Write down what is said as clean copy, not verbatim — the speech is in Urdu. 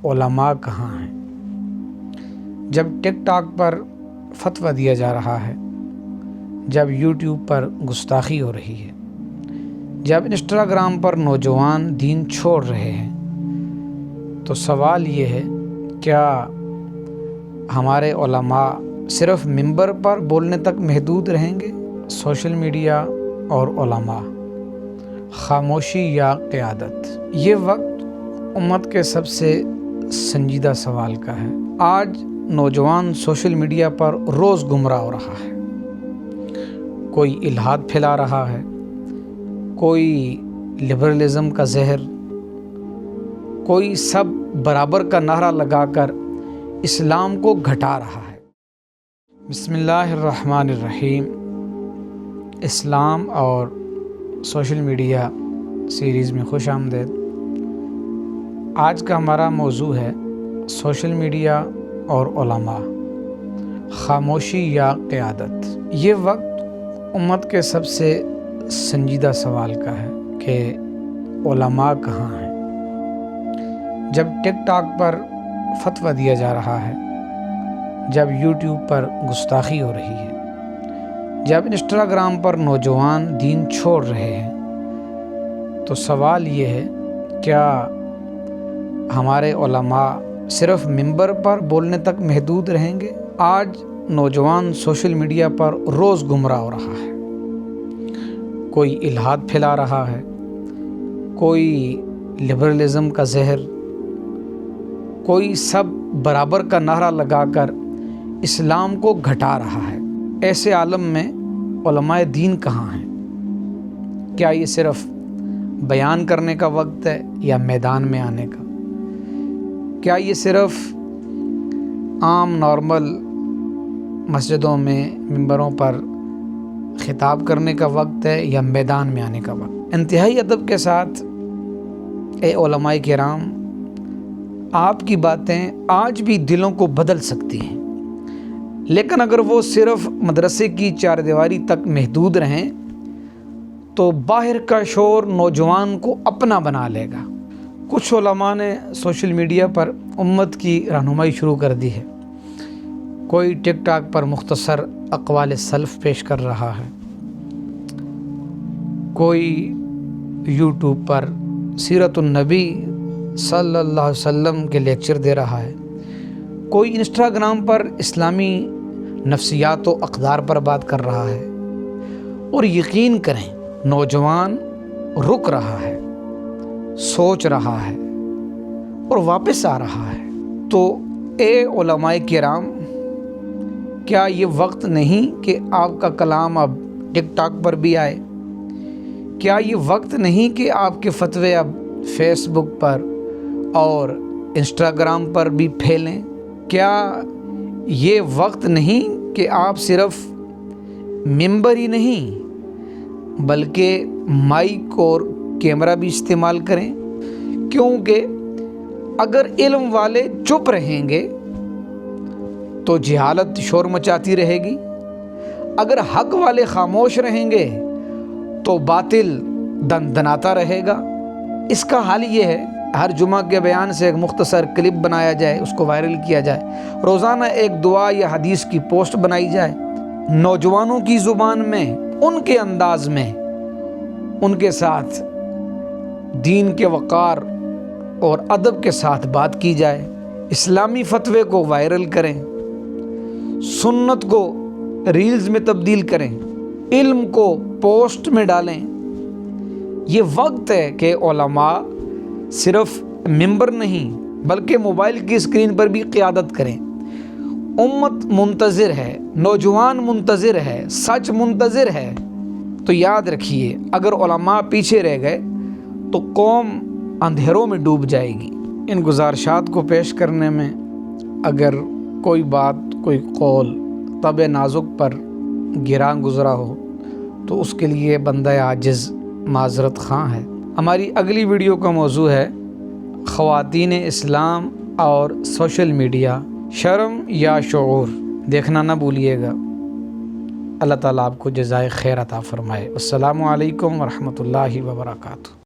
علماء کہاں ہیں؟ جب ٹک ٹاک پر فتویٰ دیا جا رہا ہے، جب یوٹیوب پر گستاخی ہو رہی ہے، جب انسٹاگرام پر نوجوان دین چھوڑ رہے ہیں، تو سوال یہ ہے، کیا ہمارے علماء صرف منبر پر بولنے تک محدود رہیں گے؟ سوشل میڈیا اور علماء، خاموشی یا قیادت؟ یہ وقت امت کے سب سے سنجیدہ سوال کا ہے۔ آج نوجوان سوشل میڈیا پر روز گمراہ ہو رہا ہے۔ کوئی الحاد پھیلا رہا ہے، کوئی لبرلزم کا زہر، کوئی سب برابر کا نعرہ لگا کر اسلام کو گھٹا رہا ہے۔ بسم اللہ الرحمن الرحیم۔ اسلام اور سوشل میڈیا سیریز میں خوش آمدید۔ آج کا ہمارا موضوع ہے سوشل میڈیا اور علماء، خاموشی یا قیادت؟ یہ وقت امت کے سب سے سنجیدہ سوال کا ہے کہ علماء کہاں ہیں؟ جب ٹک ٹاک پر فتویٰ دیا جا رہا ہے، جب یوٹیوب پر گستاخی ہو رہی ہے، جب انسٹاگرام پر نوجوان دین چھوڑ رہے ہیں، تو سوال یہ ہے، کیا ہمارے علماء صرف منبر پر بولنے تک محدود رہیں گے؟ آج نوجوان سوشل میڈیا پر روز گمراہ ہو رہا ہے۔ کوئی الحاد پھیلا رہا ہے، کوئی لبرلزم کا زہر، کوئی سب برابر کا نعرہ لگا کر اسلام کو گھٹا رہا ہے۔ ایسے عالم میں علماء دین کہاں ہیں؟ کیا یہ صرف بیان کرنے کا وقت ہے یا میدان میں آنے کا؟ کیا یہ صرف عام نارمل مسجدوں میں منبروں پر خطاب کرنے کا وقت ہے یا میدان میں آنے کا وقت؟ انتہائی ادب کے ساتھ اے علماء کرام، آپ کی باتیں آج بھی دلوں کو بدل سکتی ہیں، لیکن اگر وہ صرف مدرسے کی چار دیواری تک محدود رہیں تو باہر کا شور نوجوان کو اپنا بنا لے گا۔ کچھ علماء نے سوشل میڈیا پر امت کی رہنمائی شروع کر دی ہے۔ کوئی ٹک ٹاک پر مختصر اقوال سلف پیش کر رہا ہے، کوئی یوٹیوب پر سیرت النبی صلی اللہ علیہ وسلم کے لیکچر دے رہا ہے، کوئی انسٹاگرام پر اسلامی نفسیات و اقدار پر بات کر رہا ہے، اور یقین کریں نوجوان رک رہا ہے، سوچ رہا ہے اور واپس آ رہا ہے۔ تو اے علماء کرام، کیا یہ وقت نہیں کہ آپ کا کلام اب ٹک ٹاک پر بھی آئے؟ کیا یہ وقت نہیں کہ آپ کے فتوے اب فیس بک پر اور انسٹاگرام پر بھی پھیلیں؟ کیا یہ وقت نہیں کہ آپ صرف منبر ہی نہیں بلکہ مائک اور کیمرہ بھی استعمال کریں؟ کیونکہ اگر علم والے چپ رہیں گے تو جہالت شور مچاتی رہے گی، اگر حق والے خاموش رہیں گے تو باطل دندناتا رہے گا۔ اس کا حل یہ ہے، ہر جمعہ کے بیان سے ایک مختصر کلپ بنایا جائے، اس کو وائرل کیا جائے، روزانہ ایک دعا یا حدیث کی پوسٹ بنائی جائے، نوجوانوں کی زبان میں، ان کے انداز میں، ان کے ساتھ دین کے وقار اور ادب کے ساتھ بات کی جائے، اسلامی فتوے کو وائرل کریں، سنت کو ریلز میں تبدیل کریں، علم کو پوسٹ میں ڈالیں۔ یہ وقت ہے کہ علماء صرف منبر نہیں بلکہ موبائل کی اسکرین پر بھی قیادت کریں۔ امت منتظر ہے، نوجوان منتظر ہے، سچ منتظر ہے۔ تو یاد رکھیے، اگر علماء پیچھے رہ گئے تو قوم اندھیروں میں ڈوب جائے گی۔ ان گزارشات کو پیش کرنے میں اگر کوئی بات، کوئی قول طبع نازک پر گراں گزرا ہو تو اس کے لیے بندہ عاجز معذرت خواہ ہے۔ ہماری اگلی ویڈیو کا موضوع ہے خواتین اسلام اور سوشل میڈیا، شرم یا شعور؟ دیکھنا نہ بھولیے گا۔ اللہ تعالیٰ آپ کو جزائے خیر عطا فرمائے۔ السلام علیکم ورحمۃ اللہ وبرکاتہ۔